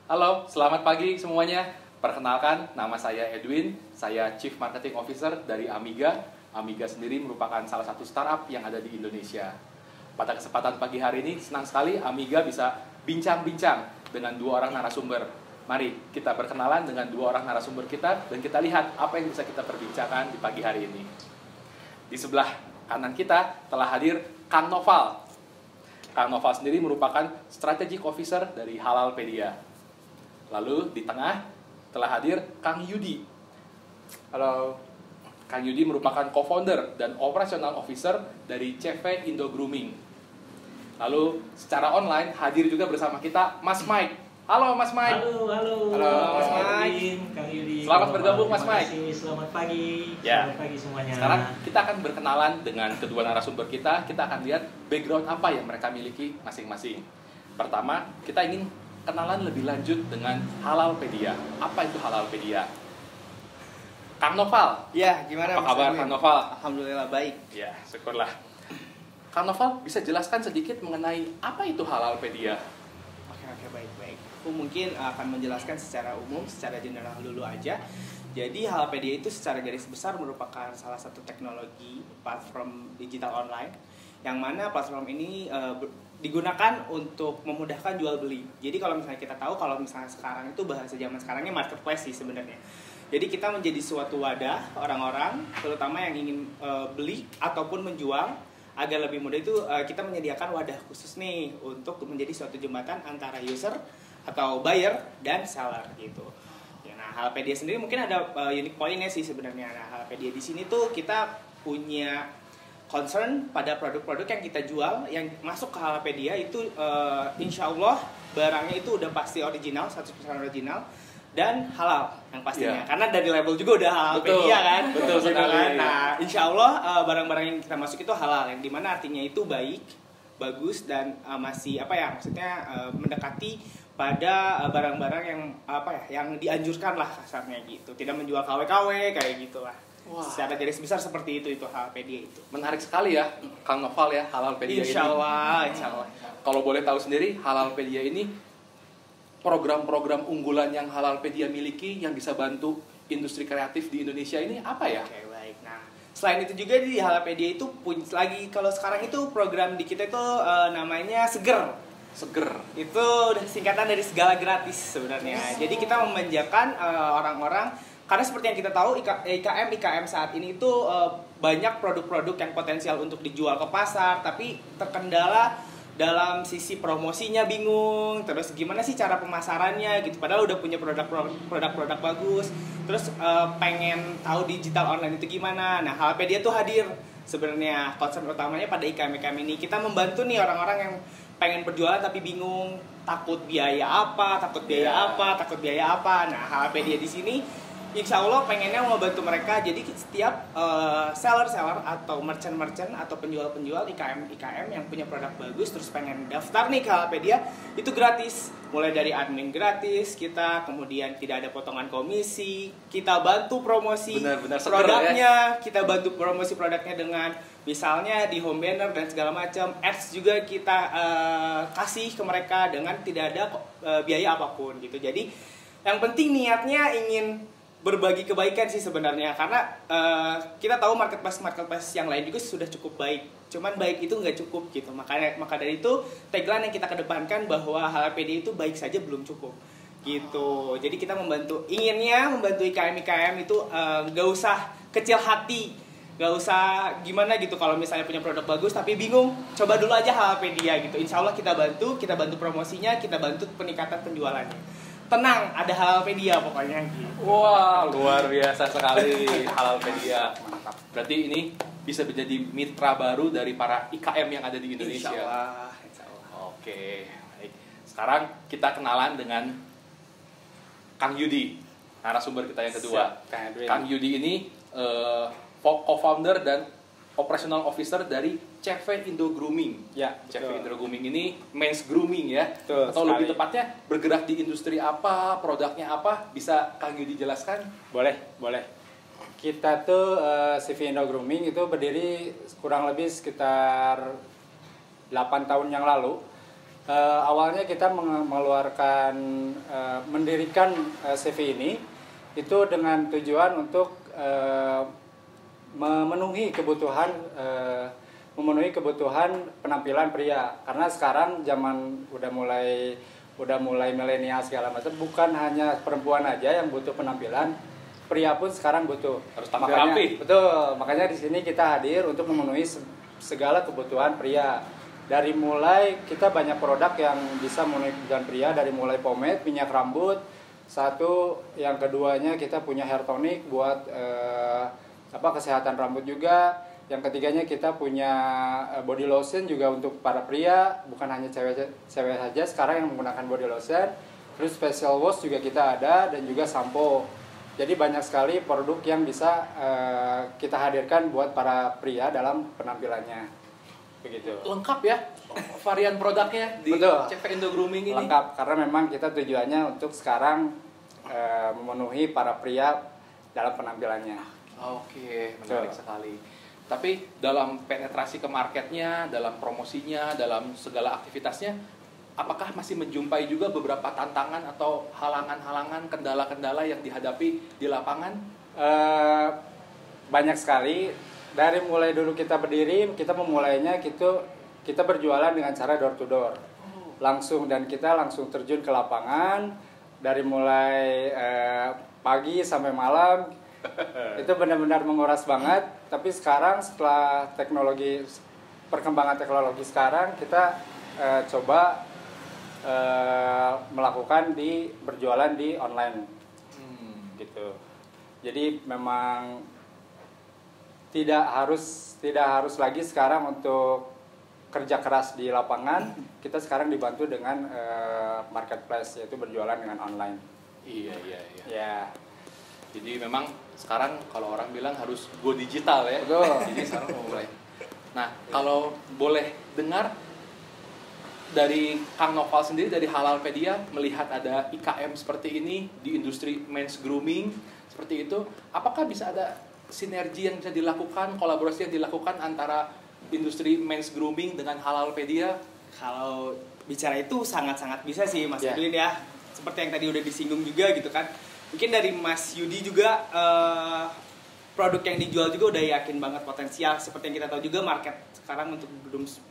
Halo, selamat pagi semuanya. Perkenalkan, nama saya Edwin. Saya Chief Marketing Officer dari Amiga. Amiga sendiri merupakan salah satu startup yang ada di Indonesia. Pada kesempatan pagi hari ini, senang sekali Amiga bisa bincang-bincang dengan dua orang narasumber. Mari kita berkenalan dengan dua orang narasumber kita dan kita lihat apa yang bisa kita perbincangkan di pagi hari ini. Di sebelah kanan kita telah hadir Kang Noval. Kang Noval sendiri merupakan Strategic Officer dari Halalpedia. Lalu di tengah telah hadir Kang Yudi. Halo. Kang Yudi merupakan co-founder dan operational officer dari CV Indo Grooming. Lalu secara online hadir juga bersama kita Mas Mike. Halo Mas Mike. Halo Mas Mike. Kang Yudi. Selamat bergabung Mas Mike. Selamat pagi. Ya. Selamat pagi semuanya. Sekarang kita akan berkenalan dengan kedua narasumber kita. Kita akan lihat background apa yang mereka miliki masing-masing. Pertama, kita ingin kenalan lebih lanjut dengan Halalpedia. Apa itu Halalpedia? Kang Noval. Ya, gimana Apa Mas kabar Edwin? Kang Noval? Alhamdulillah baik. Ya, syukurlah. Kang Noval bisa jelaskan sedikit mengenai apa itu Halalpedia? Oke, baik. Aku mungkin akan menjelaskan secara umum, secara general dulu aja. Jadi Halalpedia itu secara garis besar merupakan salah satu teknologi platform digital online yang mana platform ini digunakan untuk memudahkan jual beli. Jadi kalau misalnya kita tahu, kalau misalnya sekarang itu bahasa zaman sekarangnya marketplace sih sebenarnya. Jadi kita menjadi suatu wadah orang-orang, terutama yang ingin beli ataupun menjual, agar lebih mudah itu kita menyediakan wadah khusus nih untuk menjadi suatu jembatan antara user atau buyer dan seller gitu. Ya, nah, Halalpedia sendiri mungkin ada unique point-nya sih sebenarnya. Nah, Halalpedia di sini tuh kita punya concern pada produk-produk yang kita jual yang masuk ke Halalpedia itu insya Allah barangnya itu udah pasti original, 100% original dan halal yang pastinya. Karena dari label juga udah Halalpedia kan. Betul sekali. Nah, insya Allah barang-barang yang kita masuk itu halal, yang dimana artinya itu baik, bagus dan masih maksudnya mendekati pada barang-barang yang yang dianjurkan lah kasarnya gitu. Tidak menjual KW-KW kayak gitulah. Wah. Secara garis besar seperti itu Halalpedia itu. Menarik sekali ya, Kang Noval ya, Halalpedia ini. Insya Allah. Kalau boleh tahu sendiri, Halalpedia ini program-program unggulan yang Halalpedia miliki yang bisa bantu industri kreatif di Indonesia ini apa ya? Oke, baik. Nah, selain itu juga di Halalpedia itu punya lagi, kalau sekarang itu program di kita itu namanya Seger. Itu udah singkatan dari segala gratis sebenarnya. Jadi kita memanjakan orang-orang. Karena seperti yang kita tahu IKM saat ini itu banyak produk-produk yang potensial untuk dijual ke pasar, tapi terkendala dalam sisi promosinya bingung, terus gimana sih cara pemasarannya gitu. Padahal udah punya produk-produk bagus, terus pengen tahu digital online itu gimana. Nah, Halalpedia tuh hadir sebenarnya konsep utamanya pada IKM ini. Kita membantu nih orang-orang yang pengen berjualan tapi bingung, takut biaya apa. Nah, Halalpedia di sini insya Allah pengennya membantu mereka. Jadi setiap seller-seller atau merchant-merchant atau penjual-penjual IKM yang punya produk bagus terus pengen daftar nih ke Halalpedia, itu gratis. Mulai dari admin gratis kita, kemudian tidak ada potongan komisi, kita bantu promosi produknya, kita bantu promosi produknya dengan misalnya di home banner dan segala macam, ads juga kita kasih ke mereka dengan tidak ada biaya apapun gitu. Jadi yang penting niatnya ingin berbagi kebaikan sih sebenarnya, karena kita tahu marketplace yang lain juga sudah cukup baik, cuman baik itu nggak cukup gitu. Maka dari itu tagline yang kita kedepankan bahwa Halalpedia itu baik saja belum cukup gitu. Jadi kita inginnya membantu IKM itu nggak usah kecil hati, nggak usah gimana gitu. Kalau misalnya punya produk bagus tapi bingung, coba dulu aja Halalpedia gitu. Insya Allah kita bantu promosinya, kita bantu peningkatan penjualannya. Tenang, ada Halalpedia pokoknya gitu. Wah, luar biasa sekali Halalpedia. Mantap. Berarti ini bisa menjadi mitra baru dari para IKM yang ada di Indonesia. Insya Allah. Oke, baik. Sekarang kita kenalan dengan Kang Yudi, narasumber kita yang kedua. Kang Yudi ini co-founder dan operational officer dari CV Indo Grooming. Ya, CV Indo Grooming ini men's grooming ya. Betul, atau sekali. lebih tepatnya bergerak di industri apa, produknya apa, bisa Kang Yudi jelaskan? Boleh. Kita tuh CV Indo Grooming itu berdiri kurang lebih sekitar 8 tahun yang lalu. Awalnya kita mengeluarkan mendirikan CV ini itu dengan tujuan untuk memenuhi kebutuhan penampilan pria, karena sekarang zaman udah mulai milenial segala macam, bukan hanya perempuan aja yang butuh penampilan, pria pun sekarang butuh. Harus tampil rapi. Betul, makanya di sini kita hadir untuk memenuhi segala kebutuhan pria. Dari mulai kita banyak produk yang bisa memenuhi kebutuhan pria, dari mulai pomade, minyak rambut, satu, yang keduanya kita punya hair tonic buat kesehatan rambut juga. Yang ketiganya kita punya body lotion juga untuk para pria, bukan hanya cewek saja sekarang yang menggunakan body lotion. Terus facial wash juga kita ada, dan juga sampo. Jadi banyak sekali produk yang bisa kita hadirkan buat para pria dalam penampilannya. Begitu. Lengkap ya varian produknya di Betul. CV Indo Grooming ini. Lengkap, karena memang kita tujuannya untuk sekarang memenuhi para pria dalam penampilannya. Oke, menarik sekali. Tapi dalam penetrasi ke marketnya, dalam promosinya, dalam segala aktivitasnya, apakah masih menjumpai juga beberapa tantangan atau halangan-halangan, kendala-kendala yang dihadapi di lapangan? Banyak sekali. Dari mulai dulu kita berdiri, kita memulainya kita berjualan dengan cara door to door. Langsung, dan kita langsung terjun ke lapangan dari mulai pagi sampai malam. Itu benar-benar menguras banget. Tapi sekarang setelah perkembangan teknologi sekarang, kita coba melakukan berjualan di online. Gitu. Jadi memang tidak harus lagi sekarang untuk kerja keras di lapangan. Kita sekarang dibantu dengan marketplace, yaitu berjualan dengan online. Iya. Ya. Jadi memang sekarang kalau orang bilang harus go digital ya. Betul. Jadi sekarang mau mulai. Nah, kalau boleh dengar dari Kang Noval sendiri, dari Halalpedia, melihat ada IKM seperti ini di industri men's grooming seperti itu, apakah bisa ada sinergi yang bisa dilakukan, kolaborasi yang dilakukan antara industri men's grooming dengan Halalpedia? Kalau bicara itu sangat-sangat bisa sih Mas Edwin ya. Seperti yang tadi udah disinggung juga gitu kan. Mungkin dari Mas Yudi juga produk yang dijual juga udah yakin banget potensial. Seperti yang kita tahu juga market sekarang untuk men's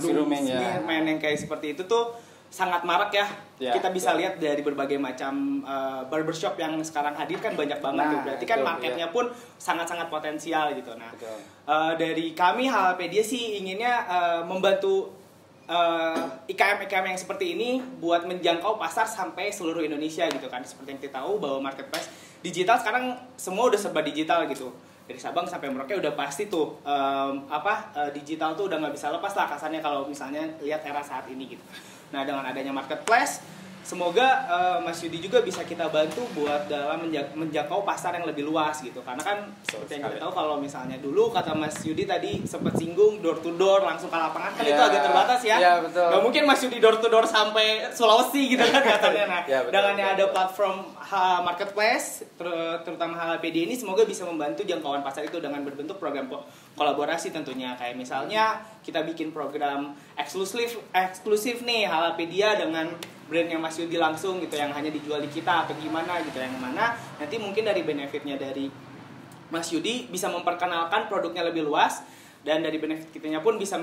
grooming ya. Yang kayak seperti itu tuh sangat marak ya. Kita bisa lihat dari berbagai macam barbershop yang sekarang hadir kan banyak banget tuh. Berarti kan marketnya pun sangat-sangat potensial gitu. Nah, dari kami Halalpedia sih inginnya membantu IKM-IKM yang seperti ini buat menjangkau pasar sampai seluruh Indonesia gitu kan. Seperti yang kita tahu bahwa marketplace digital sekarang semua udah serba digital gitu. Dari Sabang sampai Merauke udah pasti tuh digital tuh udah nggak bisa lepas lah kasarnya kalau misalnya lihat era saat ini gitu. Nah, dengan adanya marketplace, semoga Mas Yudi juga bisa kita bantu buat dalam menjangkau pasar yang lebih luas gitu. Karena kan seperti yang kita tahu kalau misalnya dulu kata Mas Yudi tadi sempat singgung door to door langsung ke lapangan kan itu agak terbatas ya. Betul. Gak mungkin Mas Yudi door to door sampai Sulawesi gitu kan katanya. Nah, dengan yang ada platform marketplace terutama Halalpedia ini semoga bisa membantu jangkauan pasar itu dengan berbentuk program kolaborasi tentunya. Kayak misalnya kita bikin program eksklusif nih Halalpedia dengan brandnya Mas Yudi langsung gitu yang hanya dijual di kita atau gimana gitu, yang mana nanti mungkin dari benefitnya dari Mas Yudi bisa memperkenalkan produknya lebih luas, dan dari benefit kitanya pun bisa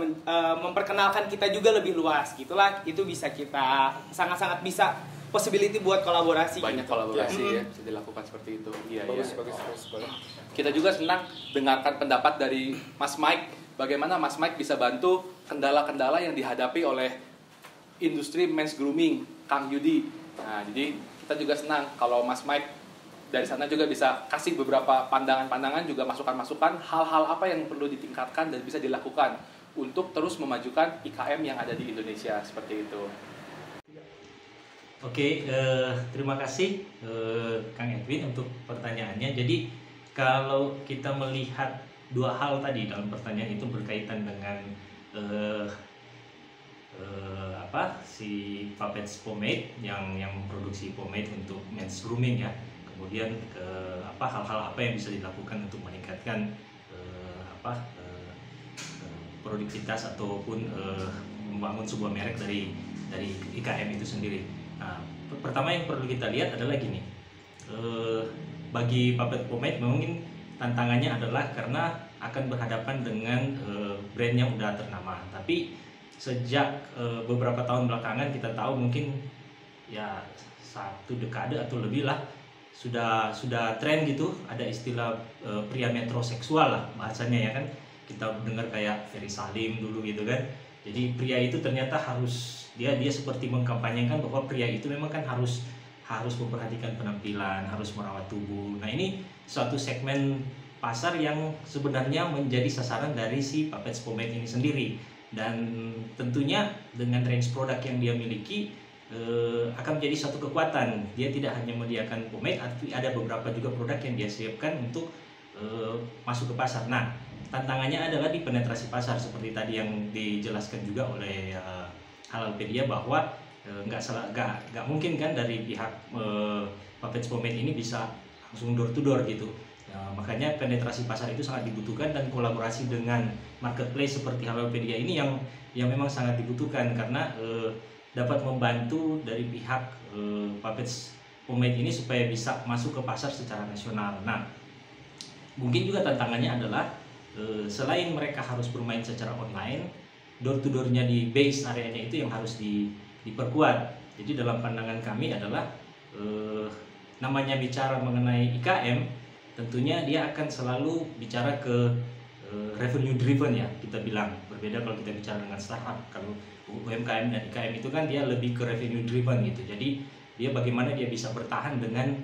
memperkenalkan kita juga lebih luas gitulah. Itu bisa kita sangat-sangat bisa possibility buat kolaborasi. Banyak gitu. Kolaborasi ya bisa dilakukan seperti itu. Bagus. Kita juga senang dengarkan pendapat dari Mas Mike, bagaimana Mas Mike bisa bantu kendala-kendala yang dihadapi oleh industri men's grooming Kang Yudi. Nah, jadi kita juga senang kalau Mas Mike dari sana juga bisa kasih beberapa pandangan-pandangan, juga masukan-masukan hal-hal apa yang perlu ditingkatkan dan bisa dilakukan untuk terus memajukan IKM yang ada di Indonesia seperti itu. Oke, terima kasih Kang Edwin untuk pertanyaannya. Jadi kalau kita melihat dua hal tadi dalam pertanyaan itu berkaitan dengan si Puppets Pomade yang memproduksi pomade untuk men's grooming ya. Kemudian hal-hal apa yang bisa dilakukan untuk meningkatkan produktivitas ataupun membangun sebuah merek dari IKM itu sendiri. Nah, pertama yang perlu kita lihat adalah gini, bagi Puppet Pomade mungkin tantangannya adalah karena akan berhadapan dengan brand yang udah ternama. Tapi sejak beberapa tahun belakangan kita tahu mungkin ya 1 dekade atau lebih lah sudah tren gitu, ada istilah pria metroseksual lah bahasanya ya kan. Kita dengar kayak Ferry Salim dulu gitu kan. Jadi pria itu ternyata harus dia seperti mengkampanyekan bahwa pria itu memang kan harus memperhatikan penampilan, harus merawat tubuh. Nah, ini suatu segmen pasar yang sebenarnya menjadi sasaran dari si Puppet Pomade ini sendiri. Dan tentunya dengan range produk yang dia miliki akan menjadi suatu kekuatan. Dia tidak hanya menyediakan pomade, tapi ada beberapa juga produk yang dia siapkan untuk masuk ke pasar. Nah, tantangannya adalah di penetrasi pasar seperti tadi yang dijelaskan juga oleh Halalpedia bahwa nggak mungkin kan dari pihak Puppet Pomade ini bisa langsung door to door gitu. Makanya penetrasi pasar itu sangat dibutuhkan dan kolaborasi dengan marketplace seperti Halalpedia ini yang memang sangat dibutuhkan karena dapat membantu dari pihak Puppet Pomade ini supaya bisa masuk ke pasar secara nasional. Nah, mungkin juga tantangannya adalah selain mereka harus bermain secara online, door to door-nya di base areanya itu yang harus diperkuat. Jadi dalam pandangan kami adalah namanya bicara mengenai IKM, tentunya dia akan selalu bicara ke revenue driven ya, kita bilang. Berbeda kalau kita bicara dengan startup. Kalau UMKM dan IKM itu kan dia lebih ke revenue driven gitu. Jadi dia bagaimana dia bisa bertahan dengan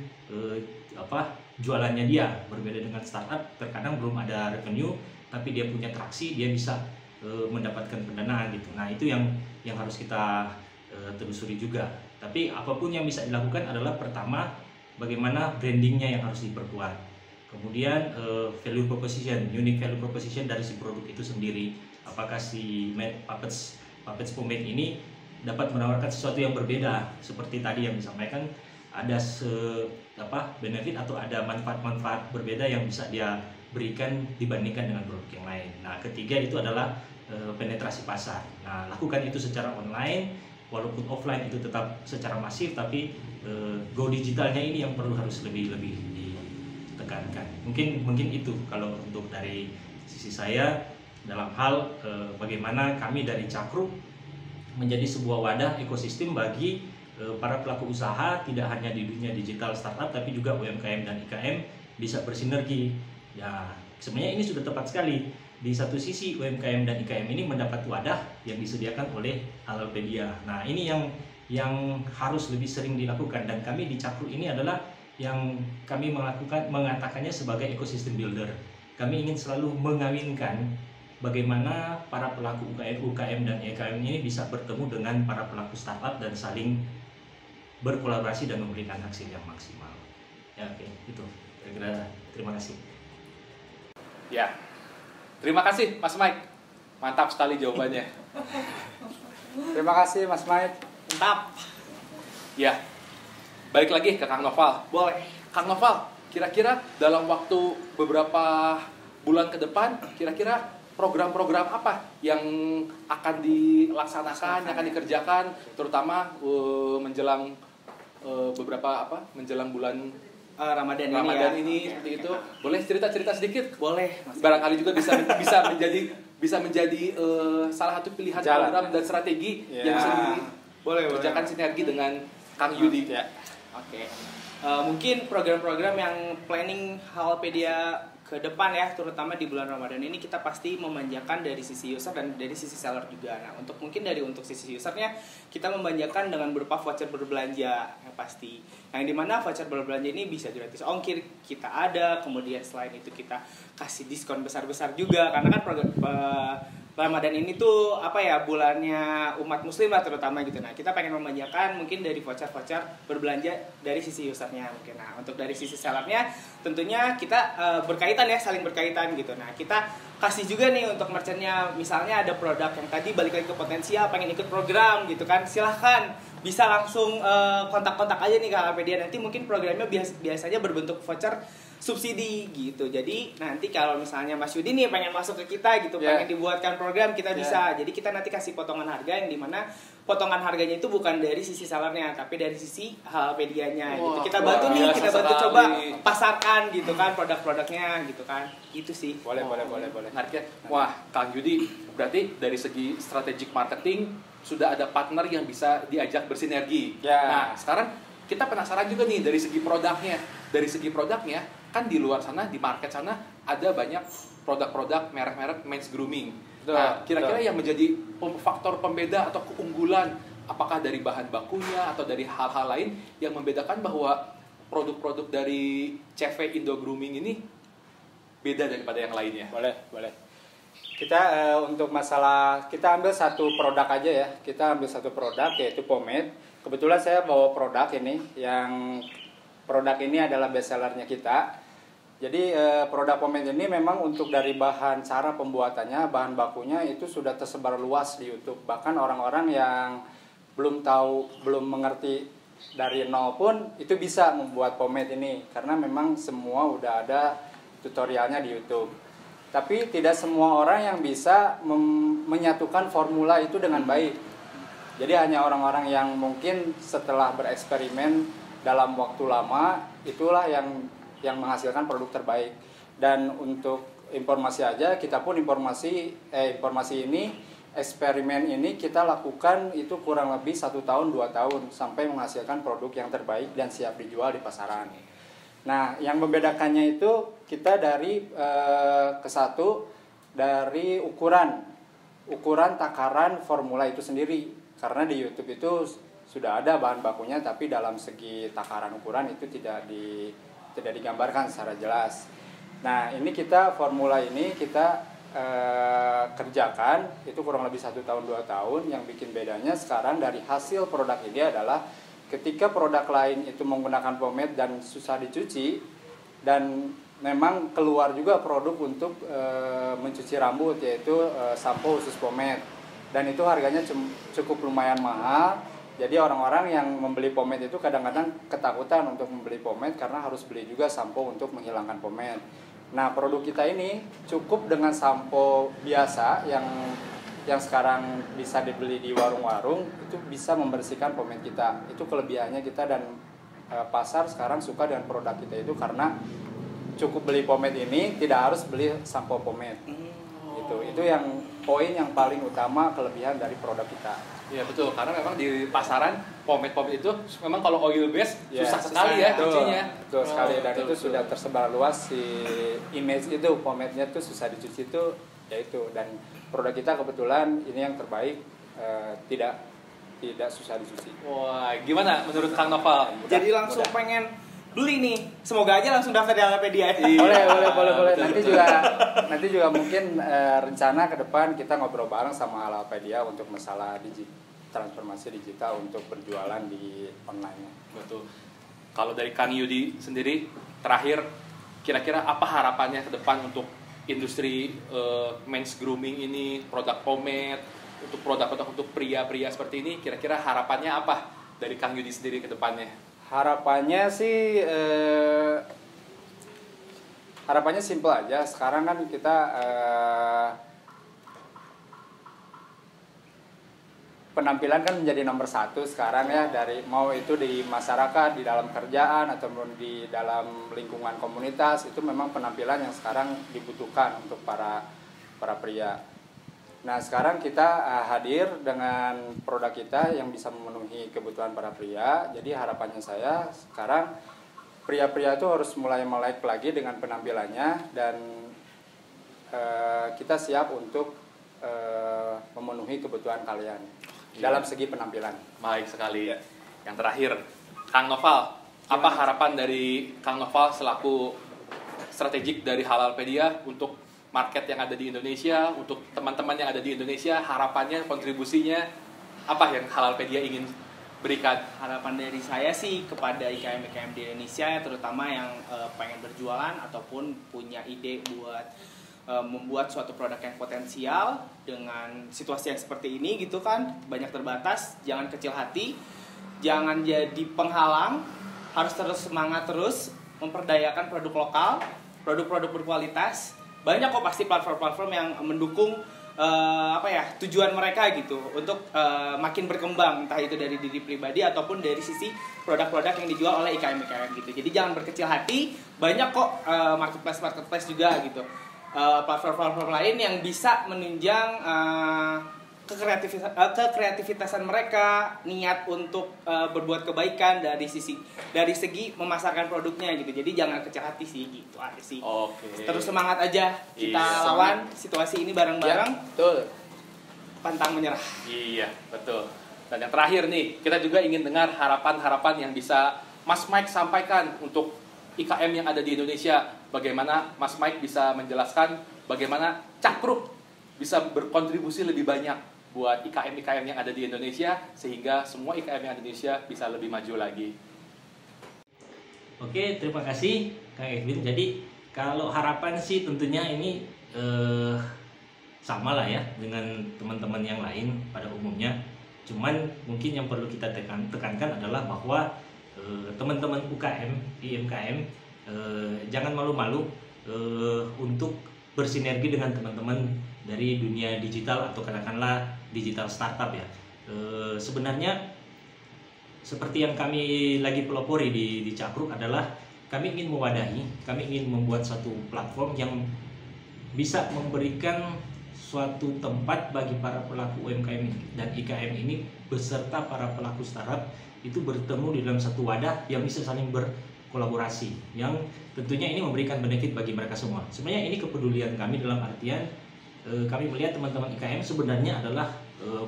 jualannya dia. Berbeda dengan startup, terkadang belum ada revenue tapi dia punya traksi, dia bisa mendapatkan pendanaan gitu. Nah, itu yang harus kita telusuri juga. Tapi apapun yang bisa dilakukan adalah pertama bagaimana brandingnya yang harus diperkuat. Kemudian value proposition, unique value proposition dari si produk itu sendiri. Apakah si Puppet Pomade ini dapat menawarkan sesuatu yang berbeda seperti tadi yang disampaikan, ada benefit atau ada manfaat-manfaat berbeda yang bisa dia berikan dibandingkan dengan produk yang lain. Nah, ketiga itu adalah penetrasi pasar. Nah, lakukan itu secara online, walaupun offline itu tetap secara masif, tapi go digitalnya ini yang harus lebih ditekankan. Mungkin itu kalau untuk dari sisi saya dalam hal bagaimana kami dari Cakru menjadi sebuah wadah ekosistem bagi para pelaku usaha, tidak hanya di dunia digital startup tapi juga UMKM dan IKM bisa bersinergi. Ya, sebenarnya ini sudah tepat sekali. Di satu sisi UMKM dan IKM ini mendapat wadah yang disediakan oleh Halalpedia. Nah, ini yang harus lebih sering dilakukan, dan kami di Cakru ini adalah yang kami mengatakannya sebagai ekosistem builder. Kami ingin selalu mengawinkan bagaimana para pelaku UKM dan IKM ini bisa bertemu dengan para pelaku startup dan saling berkolaborasi dan memberikan hasil yang maksimal. Ya, oke, itu. Kira-kira terima kasih. Ya, terima kasih Mas Mike. Mantap sekali jawabannya. Terima kasih Mas Mike. Mantap. Ya, balik lagi ke Kang Noval. Boleh. Kang Noval, kira-kira dalam waktu beberapa bulan ke depan, kira-kira program-program apa yang akan dilaksanakan, yang akan dikerjakan, terutama menjelang menjelang bulan Ramadan ini seperti itu. Boleh cerita-cerita sedikit? Boleh. Barangkali juga bisa menjadi salah satu pilihan program dan strategi yang bisa dikerjakan sinergi dengan Kang Yudi. Ya. Oke. Mungkin program-program yang planning Halalpedia ke depan ya, terutama di bulan Ramadan ini kita pasti memanjakan dari sisi user dan dari sisi seller juga. Nah, untuk sisi usernya kita memanjakan dengan berupa voucher berbelanja yang pasti. Yang dimana voucher berbelanja ini bisa gratis ongkir kita ada, kemudian selain itu kita kasih diskon besar-besar juga karena kan program Ramadan ini tuh bulannya umat muslim lah terutama gitu. Nah, kita pengen memanjakan mungkin dari voucher-voucher berbelanja dari sisi usernya mungkin. Nah, untuk dari sisi sellernya tentunya kita saling berkaitan gitu. Nah, kita kasih juga nih untuk merchantnya, misalnya ada produk yang tadi balik lagi ke potensial pengen ikut program gitu kan, silahkan bisa langsung kontak-kontak aja nih ke Halalpedia. Nanti mungkin programnya biasanya berbentuk voucher subsidi gitu. Jadi nanti kalau misalnya Mas Yudi nih pengen masuk ke kita gitu, pengen dibuatkan program, kita bisa. Jadi kita nanti kasih potongan harga yang dimana potongan harganya itu bukan dari sisi sellernya, tapi dari sisi Halalpedia-nya gitu. Kita bantu nih, kita bantu coba pasarkan gitu kan produk-produknya gitu kan. Itu sih. Boleh. Menarik ya. Wah, Kang Yudi, berarti dari segi strategic marketing sudah ada partner yang bisa diajak bersinergi. Nah, sekarang kita penasaran juga nih dari segi produknya. Dari segi produknya, kan di luar sana, di market sana ada banyak produk-produk merek-merek men's grooming. Nah, kira-kira yang menjadi faktor pembeda atau keunggulan, apakah dari bahan bakunya atau dari hal-hal lain yang membedakan bahwa produk-produk dari CV Indo Grooming ini beda daripada yang lainnya? Boleh. Kita untuk masalah, kita ambil satu produk aja ya. Kita ambil satu produk yaitu pomade. Kebetulan saya bawa produk ini, yang produk ini adalah best sellernya kita. Jadi produk pomade ini memang untuk dari bahan cara pembuatannya, bahan bakunya itu sudah tersebar luas di YouTube. Bahkan orang-orang yang belum tahu, belum mengerti dari nol pun itu bisa membuat pomade ini. Karena memang semua udah ada tutorialnya di YouTube. Tapi tidak semua orang yang bisa menyatukan formula itu dengan baik. Jadi hanya orang-orang yang mungkin setelah bereksperimen dalam waktu lama, itulah yang menghasilkan produk terbaik. Dan untuk informasi aja, kita pun informasi ini, eksperimen ini kita lakukan itu kurang lebih 1 tahun 2 tahun sampai menghasilkan produk yang terbaik dan siap dijual di pasaran. Nah, yang membedakannya itu kita dari kesatu dari ukuran takaran formula itu sendiri. Karena di YouTube itu sudah ada bahan bakunya, tapi dalam segi takaran ukuran itu tidak digambarkan secara jelas. Nah, ini formula ini kita kerjakan itu kurang lebih 1 tahun 2 tahun. Yang bikin bedanya sekarang dari hasil produk ini adalah ketika produk lain itu menggunakan pomade dan susah dicuci, dan memang keluar juga produk untuk mencuci rambut, yaitu sampo khusus pomade, dan itu harganya cukup lumayan mahal. Jadi orang-orang yang membeli pomade itu kadang-kadang ketakutan untuk membeli pomade karena harus beli juga sampo untuk menghilangkan pomade. Nah, produk kita ini cukup dengan sampo biasa yang sekarang bisa dibeli di warung-warung, itu bisa membersihkan pomade kita. Itu kelebihannya kita, dan pasar sekarang suka dengan produk kita itu karena cukup beli pomade ini, tidak harus beli sampo pomade. Itu yang poin yang paling utama kelebihan dari produk kita. Iya betul, karena memang di pasaran pomade itu memang kalau oil base susah sekali ya cucinya. Betul sekali, dan itu sudah tersebar luas si image itu, pomade-nya tuh susah dicuci itu, yaitu. Dan produk kita kebetulan ini yang terbaik, tidak susah dicuci. Wah, gimana menurut Kang Noval? Jadi langsung pengen beli nih, semoga aja langsung daftar di Halalpedia. Boleh. Nanti juga mungkin rencana ke depan kita ngobrol bareng sama Halalpedia untuk masalah transformasi digital untuk berjualan di online. Betul. Kalau dari Kang Yudi sendiri, terakhir kira-kira apa harapannya ke depan untuk industri men's grooming ini, produk pomade, untuk produk-produk untuk pria-pria seperti ini, kira-kira harapannya apa dari Kang Yudi sendiri ke depannya? Harapannya sih simple aja. Sekarang kan kita penampilan kan menjadi nomor 1 sekarang ya, dari mau itu di masyarakat, di dalam kerjaan ataupun di dalam lingkungan komunitas, itu memang penampilan yang sekarang dibutuhkan untuk para pria. Nah, sekarang kita hadir dengan produk kita yang bisa memenuhi kebutuhan para pria. Jadi harapannya saya sekarang pria-pria itu harus mulai melek lagi dengan penampilannya, dan kita siap untuk memenuhi kebutuhan kalian dalam segi penampilan. Baik sekali. Yang terakhir, Kang Noval, apa harapan dari Kang Noval selaku strategik dari Halalpedia untuk market yang ada di Indonesia, untuk teman-teman yang ada di Indonesia, harapannya, kontribusinya, apa yang Halalpedia ingin berikan? Harapan dari saya sih kepada IKM-IKM di Indonesia, terutama yang pengen berjualan ataupun punya ide buat membuat suatu produk yang potensial dengan situasi yang seperti ini gitu kan, banyak terbatas, jangan kecil hati, jangan jadi penghalang, harus terus semangat terus, memperdayakan produk lokal, produk-produk berkualitas. Banyak kok pasti platform-platform yang mendukung tujuan mereka gitu untuk makin berkembang, entah itu dari diri pribadi ataupun dari sisi produk-produk yang dijual oleh IKM gitu. Jadi jangan berkecil hati, banyak kok marketplace juga gitu, platform-platform lain yang bisa menunjang kekreativitasan mereka, niat untuk berbuat kebaikan dari segi memasarkan produknya gitu. Jadi jangan kecil hati sih gitu aja sih. Oke. Terus semangat aja, kita lawan situasi ini bareng-bareng. Ya, betul. Pantang menyerah. Iya, betul. Dan yang terakhir nih, kita juga ingin dengar harapan-harapan yang bisa Mas Mike sampaikan untuk IKM yang ada di Indonesia. Bagaimana Mas Mike bisa menjelaskan bagaimana Cakruk bisa berkontribusi lebih banyak buat IKM-IKM yang ada di Indonesia, sehingga semua IKM yang ada di Indonesia bisa lebih maju lagi. Oke, terima kasih Kang Edwin. Jadi kalau harapan sih tentunya ini sama lah ya dengan teman-teman yang lain pada umumnya. Cuman mungkin yang perlu kita tekankan adalah bahwa teman-teman UKM, IMKM jangan malu-malu untuk bersinergi dengan teman-teman dari dunia digital atau katakanlah digital startup ya. Sebenarnya seperti yang kami lagi pelopori di Cakruk adalah kami ingin mewadahi, kami ingin membuat satu platform yang bisa memberikan suatu tempat bagi para pelaku UMKM dan IKM ini beserta para pelaku startup itu bertemu di dalam satu wadah yang bisa saling berkolaborasi, yang tentunya ini memberikan benefit bagi mereka semua. Sebenarnya ini kepedulian kami dalam artian kami melihat teman-teman IKM sebenarnya adalah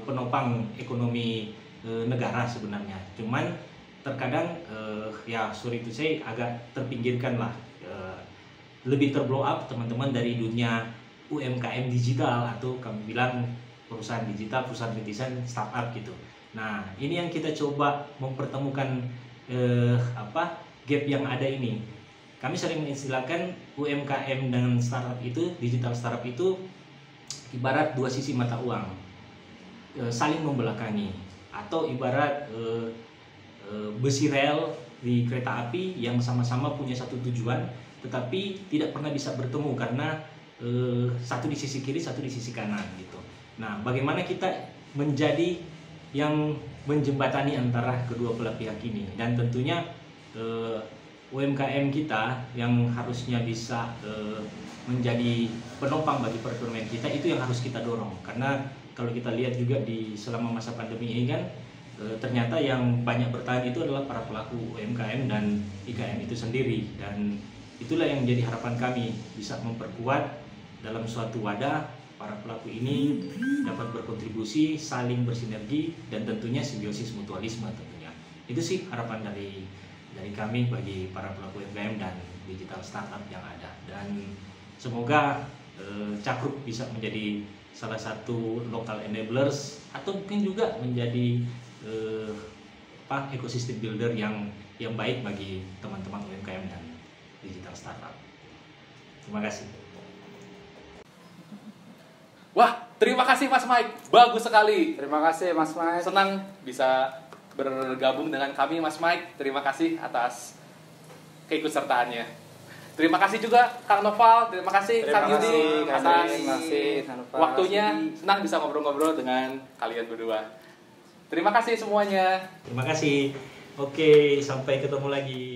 penopang ekonomi negara sebenarnya. Cuman terkadang ya sorry to say agak terpinggirkan lah, lebih terblow up teman-teman dari dunia UMKM digital atau kami bilang perusahaan digital, perusahaan rintisan, startup gitu. Nah ini yang kita coba mempertemukan gap yang ada ini. Kami sering mengistilahkan UMKM dan startup itu, digital startup itu ibarat dua sisi mata uang, saling membelakangi, atau ibarat besi rel di kereta api yang sama-sama punya satu tujuan tetapi tidak pernah bisa bertemu karena satu di sisi kiri, satu di sisi kanan gitu. Nah, bagaimana kita menjadi yang menjembatani antara kedua belah pihak ini, dan tentunya UMKM kita yang harusnya bisa menjadi penopang bagi perekonomian kita, itu yang harus kita dorong. Karena kalau kita lihat juga di selama masa pandemi ini kan ternyata yang banyak bertahan itu adalah para pelaku UMKM dan IKM itu sendiri, dan itulah yang menjadi harapan kami, bisa memperkuat dalam suatu wadah para pelaku ini dapat berkontribusi, saling bersinergi, dan tentunya simbiosis mutualisme tentunya. Itu sih harapan dari kami bagi para pelaku UMKM dan digital startup yang ada, dan semoga Cakruk bisa menjadi salah satu local enablers atau mungkin juga menjadi ekosistem builder yang baik bagi teman-teman UMKM dan digital startup. Terima kasih. Wah, terima kasih Mas Mike, bagus sekali. Terima kasih Mas Mike. Senang bisa bergabung dengan kami Mas Mike. Terima kasih atas keikutsertaannya. Terima kasih juga Kang Noval, terima kasih Kang Yudi atas waktunya. Senang bisa ngobrol-ngobrol dengan kalian berdua. Terima kasih semuanya. Terima kasih. Oke, sampai ketemu lagi.